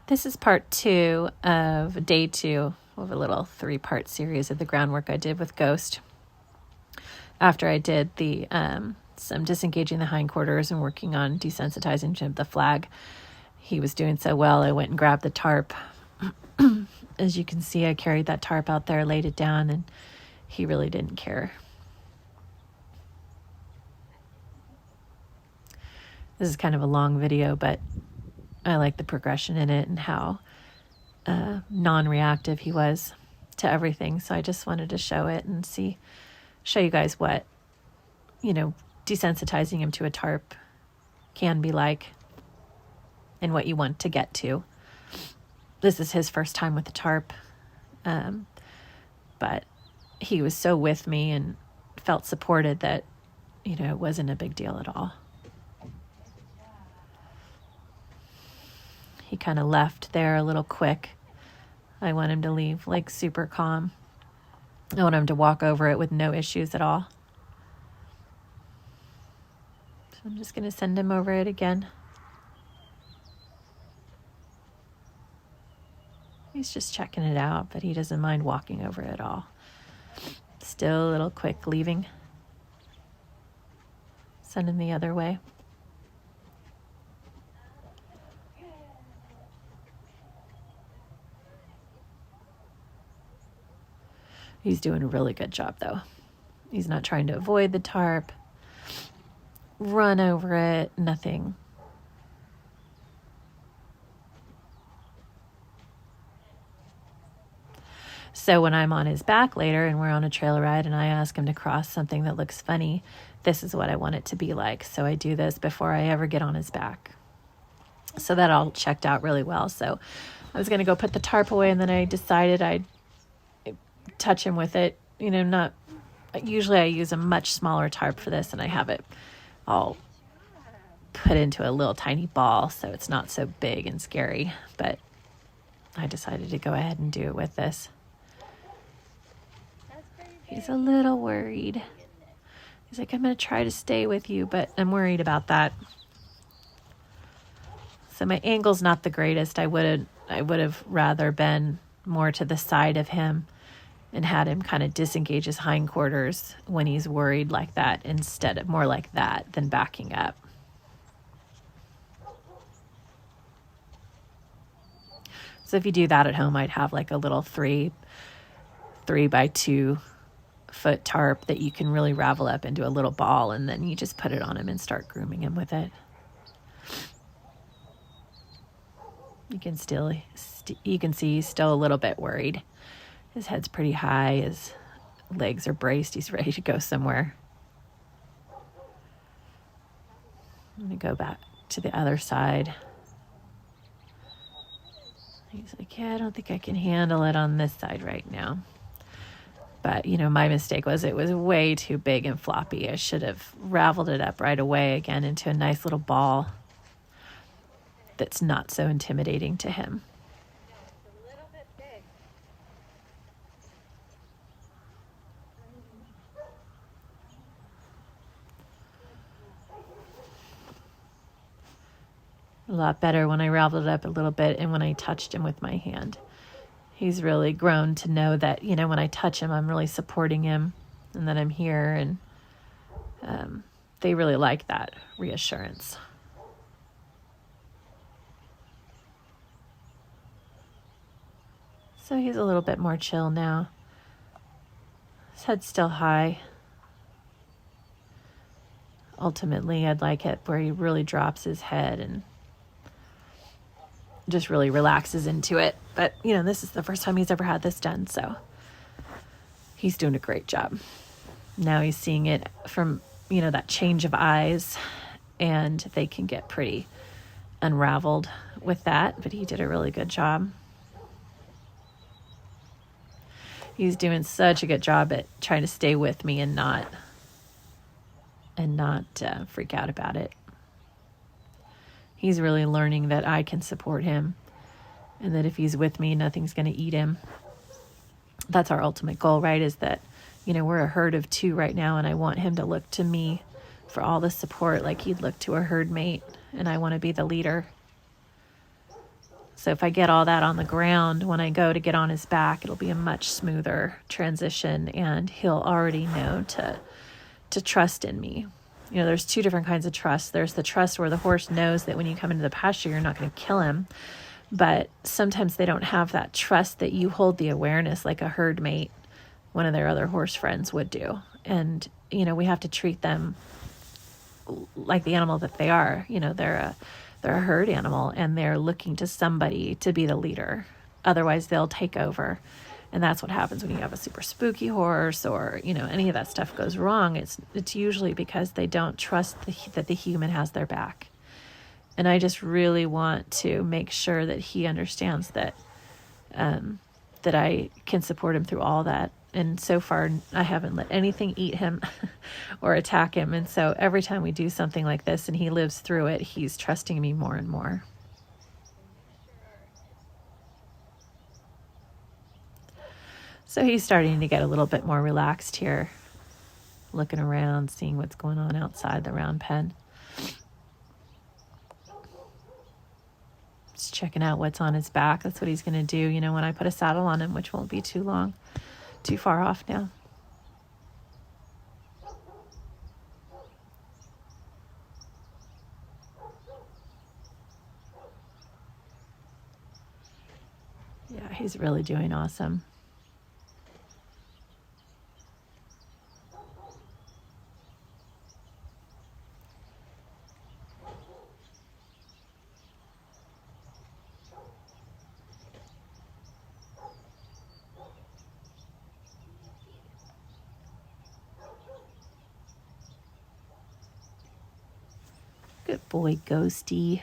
This is part 2 of day 2 of a little 3-part series of the groundwork I did with Ghost. After I did the some disengaging the hindquarters and working on desensitizing him to the flag, he was doing so well, I went and grabbed the tarp. As you can see, I carried that tarp out there, laid it down, and he really didn't care. This is kind of a long video, but I like the progression in it and how non-reactive he was to everything. So I just wanted to show it and show you guys what, desensitizing him to a tarp can be like and what you want to get to. This is his first time with the tarp, but he was so with me and felt supported that, it wasn't a big deal at all. He kind of left there a little quick. I want him to leave like super calm. I want him to walk over it with no issues at all. So I'm just going to send him over it again. He's just checking it out, but he doesn't mind walking over it at all. Still a little quick leaving. Send him the other way. He's doing a really good job, though. He's not trying to avoid the tarp, run over it, nothing. So when I'm on his back later and we're on a trail ride and I ask him to cross something that looks funny, this is what I want it to be like. So I do this before I ever get on his back. So that all checked out really well. So I was going to go put the tarp away, and then I decided I'd touch him with it. Usually I use a much smaller tarp for this, and I have it all put into a little tiny ball so it's not so big and scary, but I decided to go ahead and do it with this. He's a little worried. He's like, I'm going to try to stay with you, but I'm worried about that. So my angle's not the greatest. I would have rather been more to the side of him and had him kind of disengage his hindquarters when he's worried like that, instead of more like that than backing up. So if you do that at home, I'd have like a little 3 by 2 foot tarp that you can really ravel up into a little ball, and then you just put it on him and start grooming him with it. You can see he's still a little bit worried. His head's pretty high. His legs are braced. He's ready to go somewhere. I'm going to go back to the other side. He's like, yeah, I don't think I can handle it on this side right now. But, my mistake was it was way too big and floppy. I should have raveled it up right away again into a nice little ball that's not so intimidating to him. A lot better when I raveled it up a little bit and when I touched him with my hand. He's really grown to know that, when I touch him, I'm really supporting him and that I'm here. And they really like that reassurance. So he's a little bit more chill now. His head's still high. Ultimately, I'd like it where he really drops his head and just really relaxes into it. But, this is the first time he's ever had this done, so he's doing a great job. Now he's seeing it from, that change of eyes, and they can get pretty unraveled with that, but he did a really good job. He's doing such a good job at trying to stay with me and not freak out about it. He's really learning that I can support him and that if he's with me, nothing's going to eat him. That's our ultimate goal, right? Is that, we're a herd of 2 right now, and I want him to look to me for all the support like he'd look to a herd mate, and I want to be the leader. So if I get all that on the ground, when I go to get on his back, it'll be a much smoother transition, and he'll already know to trust in me. You know, there's two different kinds of trust. There's the trust where the horse knows that when you come into the pasture, you're not going to kill him. But sometimes they don't have that trust that you hold the awareness like a herd mate, one of their other horse friends, would do. And, you know, we have to treat them like the animal that they are. You know, they're a herd animal, and they're looking to somebody to be the leader. Otherwise, they'll take over. And that's what happens when you have a super spooky horse, or, you know, any of that stuff goes wrong. It's usually because they don't trust that the human has their back. And I just really want to make sure that he understands that that I can support him through all that. And so far, I haven't let anything eat him or attack him. And so every time we do something like this and he lives through it, he's trusting me more and more. So he's starting to get a little bit more relaxed here, looking around, seeing what's going on outside the round pen. Just checking out what's on his back. That's what he's going to do, you know, when I put a saddle on him, which won't be too far off now. Yeah, he's really doing awesome. Good boy, Ghosty.